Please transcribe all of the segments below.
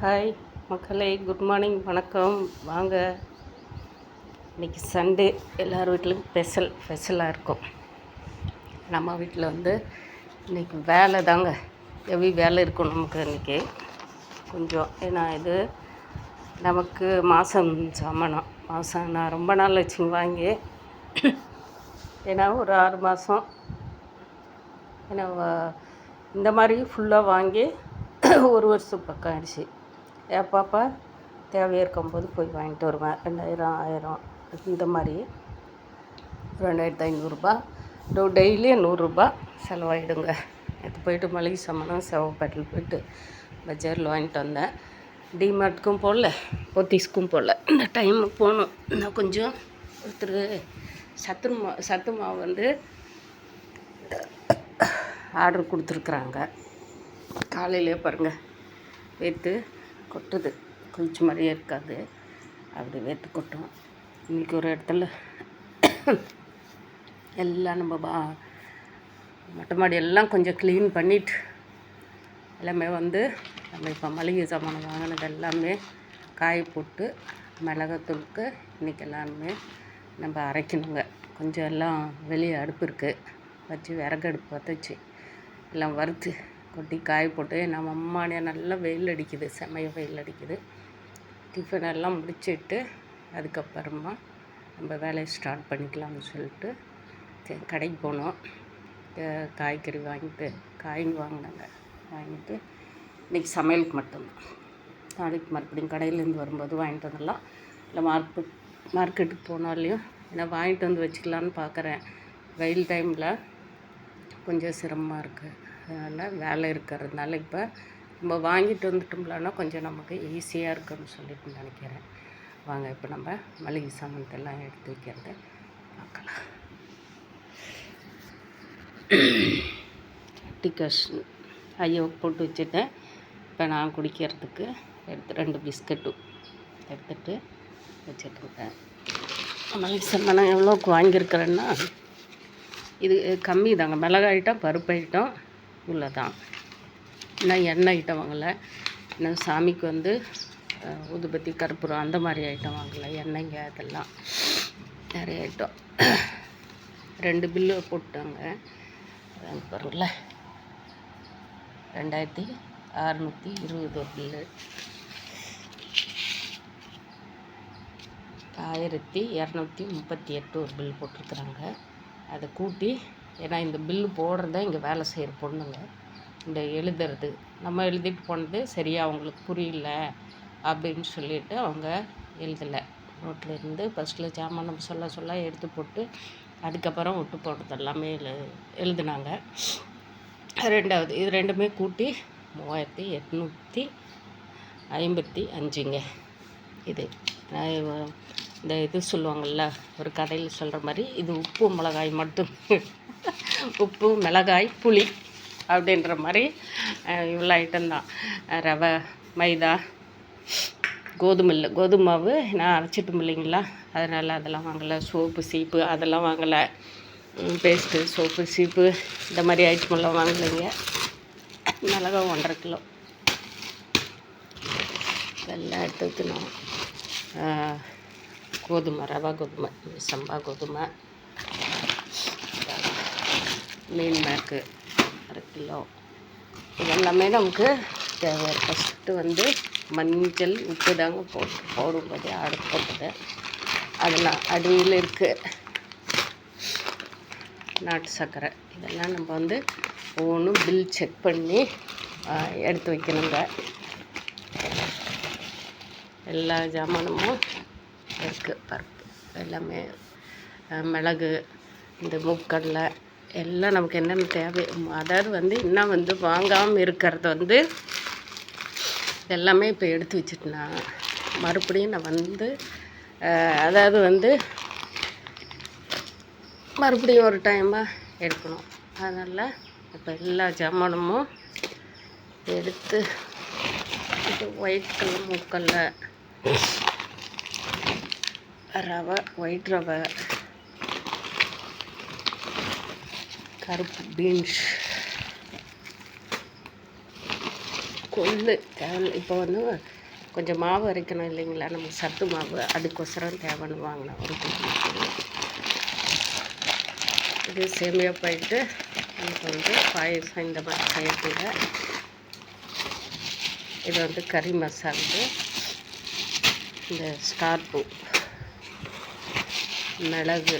Hi மக்களே, good morning, வணக்கம். வாங்க, இன்றைக்கி சண்டே, எல்லார் வீட்டிலும் ஸ்பெஷலாக இருக்கும். நம்ம வீட்டில் இன்றைக்கி வேலை தாங்க, ஹெவி வேலை இருக்கும் நமக்கு இன்றைக்கி கொஞ்சம். ஏன்னா இது நமக்கு மாதம் நான் ரொம்ப நாள் வச்சுங்க வாங்கி, ஏன்னா ஒரு 6 மாதம், ஏன்னா இந்த மாதிரி ஃபுல்லாக வாங்கி 1 வருஷம் பக்கம் ஆயிடுச்சு. எப்பப்போ தேவையாக இருக்கும்போது போய் வாங்கிட்டு வருவேன். 2000 1000 இந்த மாதிரி 2500 டெய்லியும் 100 செலவாயிடுங்க. நேற்று போய்ட்டு மளிகை சாமானும் செவப்பேட்டில் போய்ட்டு பஜாரில் வாங்கிட்டு வந்தேன். டிமார்ட்டுக்கும் போகல, போத்தீஸ்க்கும் போகல. இந்த டைமுக்கு போகணும். இன்னும் கொஞ்சம் ஒருத்தர் சத்து மாவு ஆர்டர் கொடுத்துருக்குறாங்க. காலையிலே பாருங்கள், வேர்த்து கொட்டுது. குளிச்ச மாதிரியே இருக்காது, அப்படி வேர்த்து கொட்டும். இன்றைக்கி ஒரு இடத்துல எல்லாம் நம்ம மொட்டை மாடி எல்லாம் கொஞ்சம் க்ளீன் பண்ணிவிட்டு எல்லாமே நம்ம இப்போ மளிகை சாமான் வாங்கினது எல்லாமே காய போட்டு மிளகாத்தூளுக்கு இன்றைக்கி எல்லாமே நம்ம அரைக்கணுங்க. கொஞ்சம் எல்லாம் வெளியே அடுப்பு இருக்குது, வச்சு விறகு அடுப்பு வச்சு எல்லாம் வறுத்து கொட்டி காய போட்டு, நம்ம அம்மாடியா நல்லா வெயில் அடிக்குது, செமைய வெயில் அடிக்குது. டிஃபன் எல்லாம் முடிச்சுட்டு அதுக்கப்புறமா நம்ம வேலையை ஸ்டார்ட் பண்ணிக்கலாம்னு சொல்லிட்டு கடைக்கு போனோம். காய்கறி வாங்கினாங்க. வாங்கிட்டு இன்றைக்கி சமையலுக்கு மட்டும்தான். நாளைக்கு மறுபடியும் கடையிலேருந்து வரும்போது வாங்கிட்டு வந்துடலாம். இல்லை மார்க்கெட்டுக்கு போனாலையும் ஏன்னா வாங்கிட்டு வந்து வச்சுக்கலான்னு பார்க்குறேன். வெயில் டைமில் கொஞ்சம் சிரமமாக இருக்குது, அதனால் வேலை இருக்கிறதுனால இப்போ நம்ம வாங்கிட்டு வந்துட்டோம்லன்னா கொஞ்சம் நமக்கு ஈஸியாக இருக்குன்னு சொல்லிட்டு நினைக்கிறேன். வாங்க, இப்போ நம்ம மளிகை சாமானத்தெல்லாம் எடுத்து வைக்கிறத பார்க்கலாம். டிகாஷ் போட்டு வச்சுட்டேன். இப்போ நான் குடிக்கிறதுக்கு 2 பிஸ்கட்டும் எடுத்துகிட்டு வச்சிட்ருக்கேன். மளிகை சாமான் எவ்வளோக்கு வாங்கியிருக்கிறேன்னா, இது கம்மி தாங்க. மிளகாய் ஐட்டம், பருப்பு ஐட்டம் இவ்வளோ தான். இன்னும் எண்ணெய் ஐட்டம் வாங்கலை. இன்னும் சாமிக்கு ஊதுபத்தி, கற்பூரம் அந்த மாதிரி ஐட்டம் வாங்கலை. எண்ணெய்ங்க அதெல்லாம் நிறைய ஐட்டம். 2 பில்லு போட்டாங்க. பாருங்கள, 2620 ஒரு பில்லு, 1238 ஒரு பில் போட்டிருக்குறாங்க. அதை கூட்டி, ஏன்னா இந்த பில்லு போடுறத இங்கே வேலை செய்கிற பொண்ணுங்க இந்த எழுதுறது, நம்ம எழுதிட்டு போனது சரியாக அவங்களுக்கு புரியல அப்படின்னு சொல்லிட்டு அவங்க எழுதலை. நோட்லேருந்து ஃபஸ்ட்டில் ஜாமான் நம்ம சொல்ல எடுத்து போட்டு அதுக்கப்புறம் ஒட்டு போடுறது எல்லாமே எழுதுனாங்க. 2வது இது 2மே கூட்டி 3855ங்க. இது இந்த இது சொல்லுவாங்கள்ல, ஒரு கடையில் சொல்கிற மாதிரி, இது உப்பு மிளகாய் மட்டும் உப்பு மிளகாய் புளி அப்படின்ற மாதிரி இவ்வளோ ஐட்டம்தான். ரவை, மைதா, கோதுமை மாவு நான் அரைச்சிட்டும் இல்லைங்களா, அதனால் அதெல்லாம் வாங்கலை. சோப்பு, சீப்பு அதெல்லாம் வாங்கலை. பேஸ்ட்டு, சோப்பு, சீப்பு இந்த மாதிரி ஐட்டமெல்லாம் வாங்கலைங்க. மிளகாய் 1.5 கிலோ எல்லாம் எடுத்து வைக்கணும். ரவை கோதுமை, சம்பா கோதுமை, மீன் மேக்கு 1/2 கிலோ, இதெல்லாமே நமக்கு தேவை. ஃபஸ்ட்டு மஞ்சள், உப்பு தாங்க போடும்போதே அடுப்பு போட்டது. அதெல்லாம் அடியில் இருக்குது. நாட்டு சர்க்கரை, இதெல்லாம் நம்ம ஒவ்வொன்றும் பில் செக் பண்ணி எடுத்து வைக்கணுங்க. எல்லா ஜாமானமும் இருக்குது. பருப்பு எல்லாமே, மிளகு, இந்த மூக்கடலை எல்லாம் நமக்கு என்னென்ன தேவை, அதாவது இன்னும் வாங்காமல் இருக்கிறது எல்லாமே இப்போ எடுத்து வச்சுட்டுனா மறுபடியும் நான் அதாவது மறுபடியும் ஒரு டைமாக எடுக்கணும். அதனால் இப்போ எல்லா ஜாமானமும் எடுத்து, ஒயிட் கலர் மூக்கடலை, ரவை, ஒயிட் ரவை, கருப்பு பீன்ஸ், கொள்ளு தேவை. இப்போ வந்து கொஞ்சம் மாவு அரைக்கணும் இல்லைங்களா, நமக்கு சத்து மாவு, அதுக்கொசரம் தேவைன்னு வாங்கினேன் ஒரு குட்டி. இது சேமியா போயிட்டு நமக்கு வந்து பாயசம் இந்த மாதிரி செய்யறதுல. இது வந்து கறி மசாலு, இந்த ஸ்டார் பூ, மிளகு,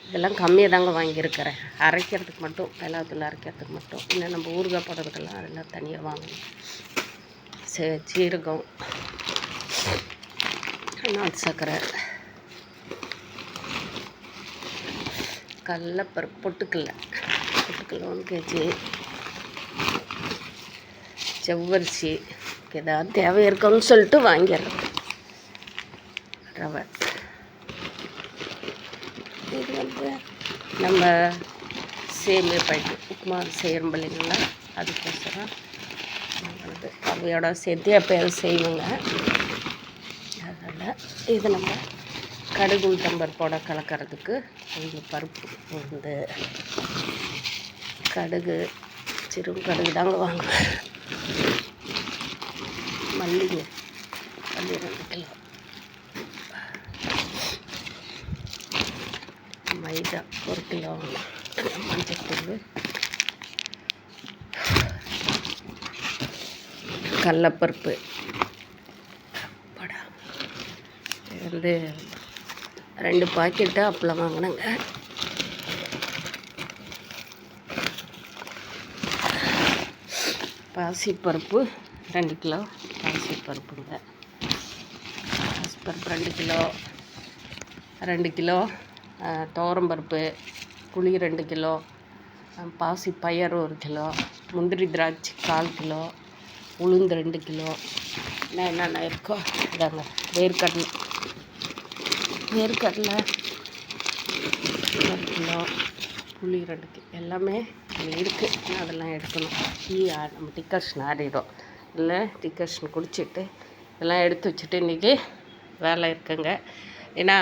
இதெல்லாம் கம்மியாக தாங்க வாங்கியிருக்கிறேன். அரைக்கிறதுக்கு மட்டும், எல்லாத்துல அரைக்கிறதுக்கு மட்டும். இன்னும் நம்ம ஊறுகாய் போடுறதுக்கெல்லாம் அதெல்லாம் தனியாக வாங்கணும். சீரகம், நாட்டு சர்க்கரை, கடலைப்பருப்பு, பொட்டுக்கடலை 1 kg, செவ்வரிசி, ஏதாவது தேவை இருக்குன்னு சொல்லிட்டு வாங்கிடுறது. ரவை, இது வந்து நம்ம சேமியா பாக்கெட் உப்புமா செய்கிறோம் இல்லைங்களா, அதுக்கோசரம் வந்து அவையோட சேர்த்து எப்போயாவது செய்வோங்க. அதனால் இது நம்ம கடுகு உளுத்தம்பருப்போட கலக்கிறதுக்கு இந்த பருப்பு வந்து கடுகு, சிறு கடுகு தாங்க வாங்குவேன். மல்லிங்க, மல்லி 2 கிலோ, மைதா 1 கிலோ, மஞ்சத்தூள், கடலப்பருப்பு, இது வந்து 2 பாக்கெட்டு அப்பளம் வாங்கினேங்க. பாசிப்பருப்பு 2 கிலோ, பாசிப்பருப்புங்க. பாசிப்பருப்பு 2 கிலோ, 2 கிலோ துவரம்பருப்பு, புளி 2 கிலோ, பாசி பயிறு 1 கிலோ, முந்திரி திராட்சை 1/4 கிலோ, உளுந்து 2 கிலோ, என்னென்ன இருக்கோ இதாங்க. வேர்க்கடலை 1 கிலோ, புளி 2 கிலோ, எல்லாமே இருக்குது. அதெல்லாம் எடுக்கணும். நம்ம டிக்கர்ஷன் ஆடிடும் இல்லை, டிக்கர்ஷன் குடிச்சிட்டு இதெல்லாம் எடுத்து வச்சுட்டு இன்றைக்கி வேலை இருக்குங்க. ஏன்னா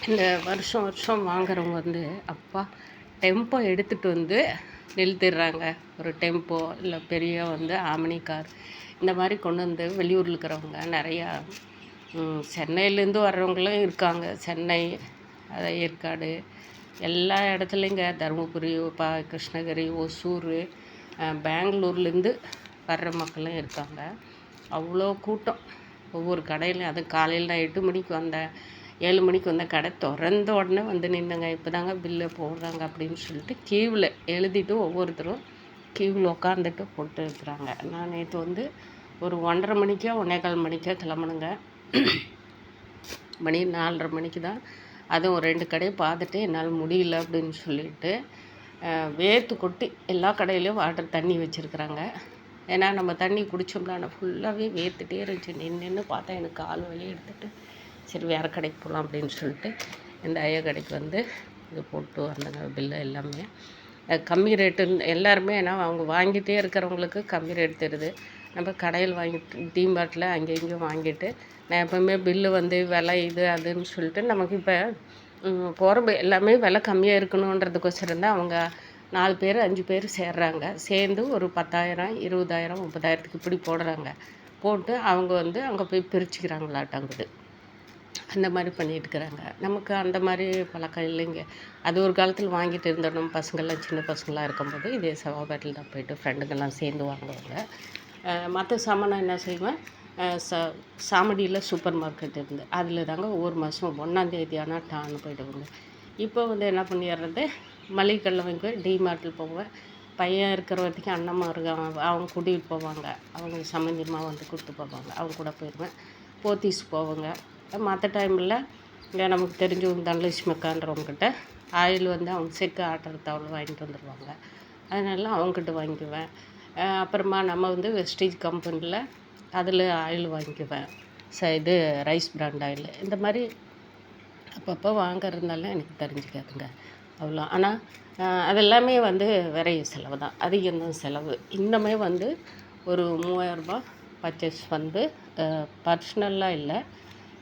இந்த வருஷம் வாங்குறவங்க வந்து அப்பா டெம்போ எடுத்துகிட்டு வந்து நிறுத்திடுறாங்க. ஒரு டெம்போ இல்லை பெரிய வந்து ஆம்னி கார் இந்த மாதிரி கொண்டு வந்து வெளியூரில் இருக்கிறவங்க நிறையா, சென்னையிலேருந்து வர்றவங்களும் இருக்காங்க. சென்னை, ஏற்காடு, எல்லா இடத்துலைங்க, தருமபுரி, கிருஷ்ணகிரி, ஒசூர், பெங்களூர்லேருந்து வர்ற மக்களும் இருக்காங்க. அவ்வளோ கூட்டம் ஒவ்வொரு கடையிலையும். அது காலையில் நான் 8 மணிக்கு வந்தேன், 7 மணிக்கு வந்தேன், கடை திறந்த உடனே வந்து நின்றுங்க. இப்போ தாங்க பில்லை போடுறாங்க அப்படின்னு சொல்லிட்டு கியூவில் எழுதிட்டு ஒவ்வொருத்தரும் கியூவில் உட்காந்துட்டு போட்டு இருக்கிறாங்க. நான் நேற்று வந்து ஒரு 1:30 மணிக்கோ 1:15 மணிக்கோ கிளம்பணுங்க. மணி 4:30 மணிக்கு தான். அதுவும் 2 கடையை பார்த்துட்டு என்னால் முடியல அப்படின்னு சொல்லிட்டு வேர்த்து கொட்டி எல்லா கடையிலையும் வாட்டர் தண்ணி வச்சுருக்குறாங்க. ஏன்னா நம்ம தண்ணி குடித்தோம்னா நான் ஃபுல்லாகவே வேர்த்துட்டே இருந்துச்சு. நின்று பார்த்தா எனக்கு கால் வலியை எடுத்துகிட்டு சரி வேறு கடைக்கு போகலாம் அப்படின்னு சொல்லிட்டு இந்த ஐயா கடைக்கு வந்து இது போட்டு வந்தாங்க. பில்லு எல்லாமே கம்மி ரேட்டுன்னு எல்லாருமே, ஏன்னா அவங்க வாங்கிட்டே இருக்கிறவங்களுக்கு கம்மி ரேட் தருது. நம்ம கடையில் வாங்கிட்டு டிமார்ட்டில் அங்கே இங்கேயும் வாங்கிட்டு நான் எப்போவுமே பில்லு வந்து விலை இது அதுன்னு சொல்லிட்டு நமக்கு இப்போ போகிற எல்லாமே விலை கம்மியாக இருக்கணுன்றதுக்கோசரம் தான் அவங்க 4 பேர் 5 பேர் சேர்றாங்க. சேர்ந்து ஒரு 10,000 20,000 30,000க்கு இப்படி போடுறாங்க. போட்டு அவங்க வந்து அங்கே போய் பிரிச்சுக்கிறாங்களாட்டாங்குது. அந்த மாதிரி பண்ணிட்டுருக்குறாங்க. நமக்கு அந்த மாதிரி பழக்கம் இல்லைங்க. அது ஒரு காலத்தில் வாங்கிட்டு இருந்தோம். பசங்கள்லாம் சின்ன பசங்களாக இருக்கும்போது இதே செவ்வாய்பேட்டையில் தான் போய்ட்டு ஃப்ரெண்டுங்கள்லாம் சேர்ந்து வாங்குவாங்க. மற்ற சாமான் என்ன செய்வேன், சாமடியில் சூப்பர் மார்க்கெட் இருந்து அதில் தாங்க ஒவ்வொரு மாதம் 1ஆம் தேதி ஆனால் டான்னு போய்டுவாங்க. இப்போ வந்து என்ன பண்ணிடுறது, மளிகை கடையில் வாங்கி டிமார்ட்டில் போவேன். பையன் இருக்கிற வரைக்கும் அண்ணம்மா இருக்காங்க, அவங்க கூட்டிகிட்டு போவாங்க. அவங்க சம்மந்தியமாக வந்து கூப்பிட்டு போவாங்க, அவங்க கூட போயிடுவேன். போத்தீஸ் போவாங்க. மற்ற டைமில் இங்கே நமக்கு தெரிஞ்சவங்க தனலட்சுமி அக்கான்றவங்ககிட்ட ஆயில் வந்து அவங்க செக்கு ஆட்டுற தவளை வாங்கிட்டு வந்துடுவாங்க. அதனால அவங்ககிட்ட வாங்கிக்குவேன். அப்புறமா நம்ம வந்து வெஸ்டேஜ் கம்பெனியில் அதில் ஆயில் வாங்கிக்குவேன். இது ரைஸ் பிராண்ட் ஆயில். இந்த மாதிரி அப்பப்போ வாங்கிறதுனால எனக்கு தெரிஞ்சுக்காதுங்க அவ்வளோ. ஆனால் அதெல்லாமே வந்து விரைய செலவு தான், அதிகம்தான் செலவு. இன்னுமே வந்து ஒரு 3000 ரூபா பர்ச்சேஸ் வந்து பர்சனலாக இல்லை,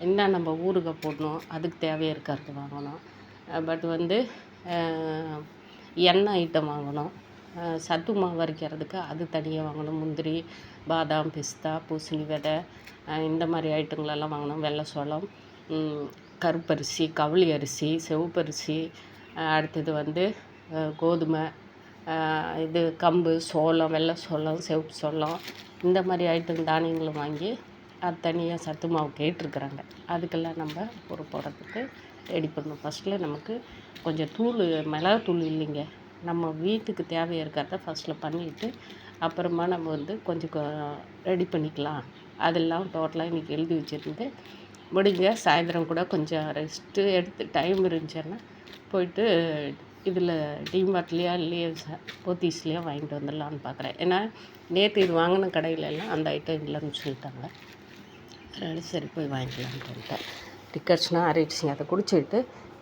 என்ன நம்ம ஊறுகாய் போடணும் அதுக்கு தேவையாக இருக்கிறது வாங்கணும். பட் வந்து எண்ணெய் ஐட்டம் வாங்கணும். சத்து மாவு அரைக்கிறதுக்கு அது தனியாக வாங்கணும். முந்திரி, பாதாம், பிஸ்தா, பூசணி விதை, இந்த மாதிரி ஐட்டங்களெல்லாம் வாங்கணும். வெள்ளை சோளம், கருப்பரிசி, கவுளி அரிசி, சிவப்பரிசி, அடுத்தது வந்து கோதுமை, இது கம்பு, சோளம், வெள்ளை சோளம், சிவப்பு சோளம், இந்த மாதிரி ஐட்டம் தானியங்களும் வாங்கி அது தனியாக சத்து மாவு கேட்டிருக்குறாங்க. அதுக்கெல்லாம் நம்ம போடுறதுக்கு ரெடி பண்ணணும். ஃபஸ்ட்டில் நமக்கு கொஞ்சம் மிளகாத்தூள் இல்லைங்க, நம்ம வீட்டுக்கு தேவையாக இருக்கிறத ஃபஸ்ட்டில் பண்ணிவிட்டு அப்புறமா நம்ம வந்து கொஞ்சம் ரெடி பண்ணிக்கலாம். அதெல்லாம் டோட்டலாக இன்றைக்கி எழுதி வச்சுருந்து முடிஞ்ச சாயந்தரம் கூட கொஞ்சம் ரெஸ்ட்டு எடுத்து டைம் இருந்துச்சுன்னா போயிட்டு இதில் டிமார்ட்லேயோ இல்லையோ போத்தீஸ்லேயோ வாங்கிட்டு வந்துடலான்னு பார்க்குறேன். ஏன்னா நேற்று இது வாங்கின கடையிலெல்லாம் அந்த ஐட்டம் இல்லைன்னு சொல்லிட்டாங்க. அதனால சரி போய் வாங்கிக்கலான்ட்டு வந்துட்டேன். டிக்கெட்ஸ்னால் ஆறிடுச்சிங்க. அதை குடிச்சிட்டு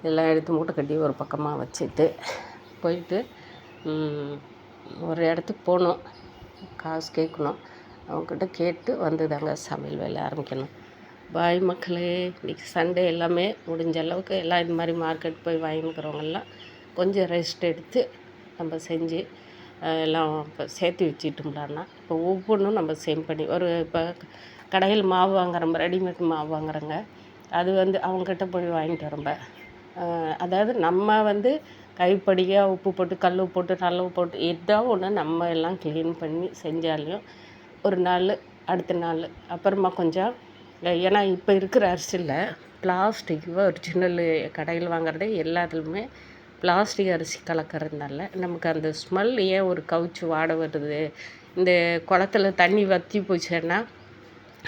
எல்லாம் எடுத்து மூட்டை கட்டி ஒரு பக்கமாக வச்சுட்டு போயிட்டு ஒரு இடத்துக்கு போகணும். காசு கேட்கணும். அவங்கக்கிட்ட கேட்டு வந்து தாங்க சமையல் வேலை ஆரம்பிக்கணும். பாய் மக்களே. இன்றைக்கி சண்டே எல்லாமே முடிஞ்ச அளவுக்கு எல்லாம் இது மாதிரி மார்க்கெட் போய் வாங்கிக்கிறவங்கெல்லாம் கொஞ்சம் ரெஸ்ட் எடுத்து நம்ம செஞ்சு எல்லாம் இப்போ சேர்த்து வச்சுட்டோம்லான்னா இப்போ ஒவ்வொன்றும் நம்ம சேம் பண்ணி இப்போ கடையில் மாவு வாங்குறோம், ரெடிமேட் மாவு வாங்குறோங்க. அது வந்து அவங்கக்கிட்ட போய் வாங்கிட்டு வரோம்ப. அதாவது நம்ம வந்து கைப்படியாக உப்பு போட்டு கல் உப்பு போட்டு நல்ல உப்பு போட்டு ஏதோ ஒன்று நம்ம எல்லாம் க்ளீன் பண்ணி செஞ்சாலையும் ஒரு நாள் அடுத்த நாள் அப்புறமா கொஞ்சம், ஏன்னா இப்போ இருக்கிற அரிசியில் பிளாஸ்டிக் ஒரிஜினல் கடையில் வாங்குறதே எல்லாத்துலேயுமே பிளாஸ்டிக் அரிசி கலக்கிறதுனால நமக்கு அந்த ஸ்மெல் ஏன் ஒரு கவுச்சி வாடை வருது. இந்த குளத்துல தண்ணி வற்றி போச்சுன்னா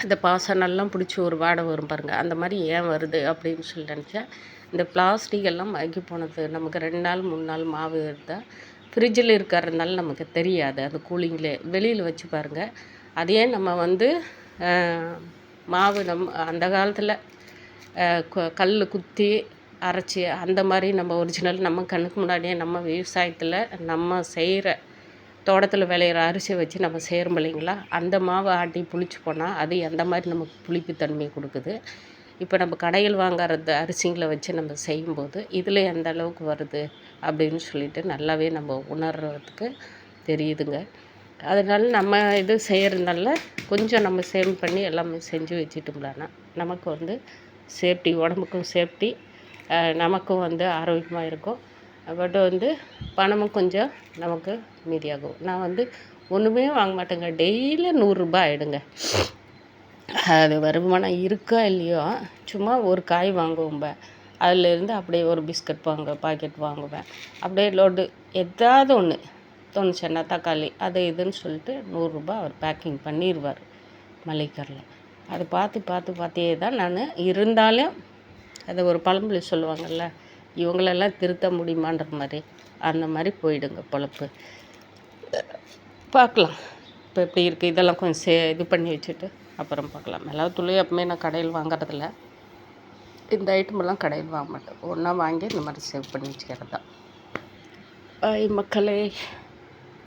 அந்த பாசனெல்லாம் பிடிச்சி ஒரு வாடை வரும் பாருங்கள், அந்த மாதிரி ஏன் வருது அப்படின்னு சொல்லி நினச்சா இந்த பிளாஸ்டிக் எல்லாம் மயக்கி போனது. நமக்கு 2 நாள் 3 நாள் மாவு இருந்தால் ஃப்ரிட்ஜில் இருக்கிறதுனால நமக்கு தெரியாது. அது கூலிங்கில் வெளியில் வச்சு பாருங்கள். அதையே நம்ம வந்து மாவு அந்த காலத்தில் கல் குத்தி அரைச்சி அந்த மாதிரி நம்ம ஒரிஜினல் நம்ம கண்ணுக்கு முன்னாடியே நம்ம விவசாயத்தில் நம்ம செய்கிற தோட்டத்தில் விளையிற அரிசியை வச்சு நம்ம செய்கிறோம் இல்லைங்களா, அந்த மாவை ஆட்டி புளிச்சு போனால் அது எந்த மாதிரி நமக்கு புளிப்பு தன்மையை கொடுக்குது. இப்போ நம்ம கடையில் வாங்குறது அரிசிங்களை வச்சு நம்ம செய்யும்போது இதில் எந்த அளவுக்கு வருது அப்படின்னு சொல்லிட்டு நல்லாவே நம்ம உணர்றதுக்கு தெரியுதுங்க. அதனால நம்ம இது செய்கிறதுனால கொஞ்சம் நம்ம சேவ் பண்ணி எல்லாமே செஞ்சு வச்சுட்டோம்லான்னா நமக்கு வந்து சேஃப்டி, உடம்புக்கும் சேஃப்டி, நமக்கும் வந்து ஆரோக்கியமாக இருக்கும். பட் வந்து பணமும் கொஞ்சம் நமக்கு மீதியாகும். நான் வந்து ஒன்றுமே வாங்க மாட்டேங்க. டெய்லி 100 ரூபாய் ஆகிடுங்க. அது வருமானம் இருக்கா இல்லையோ சும்மா ஒரு காய் வாங்குவோம்ப, அதிலேருந்து அப்படியே ஒரு பிஸ்கட் பாக்கெட் வாங்குவேன். அப்படியே லோடு எதாவது ஒன்று தோணுச்சுன்னா தக்காளி அது இதுன்னு சொல்லிட்டு 100 ரூபாய் அவர் பேக்கிங் பண்ணிடுவார் மளிகைக்கடையில். அதை பார்த்தே தான் நான் இருந்தாலும் அதை ஒரு பழமொழி சொல்லுவாங்கள்ல, இவங்களெல்லாம் திருத்த முடியுமான்ற மாதிரி அந்த மாதிரி போயிடுங்க பொழப்பு. பார்க்கலாம் இப்போ எப்படி இருக்குது. இதெல்லாம் கொஞ்சம் இது பண்ணி வச்சுட்டு அப்புறம் பார்க்கலாம். மிளகாத்தூள் எப்பவுமே நான் கடையில் வாங்குறதில்ல. இந்த ஐட்டமெல்லாம் கடையில் வாங்க மாட்டேன். ஒன்றா வாங்கி இந்த மாதிரி சேவ் பண்ணி வச்சுக்கிறது தான். பாய் மக்களே.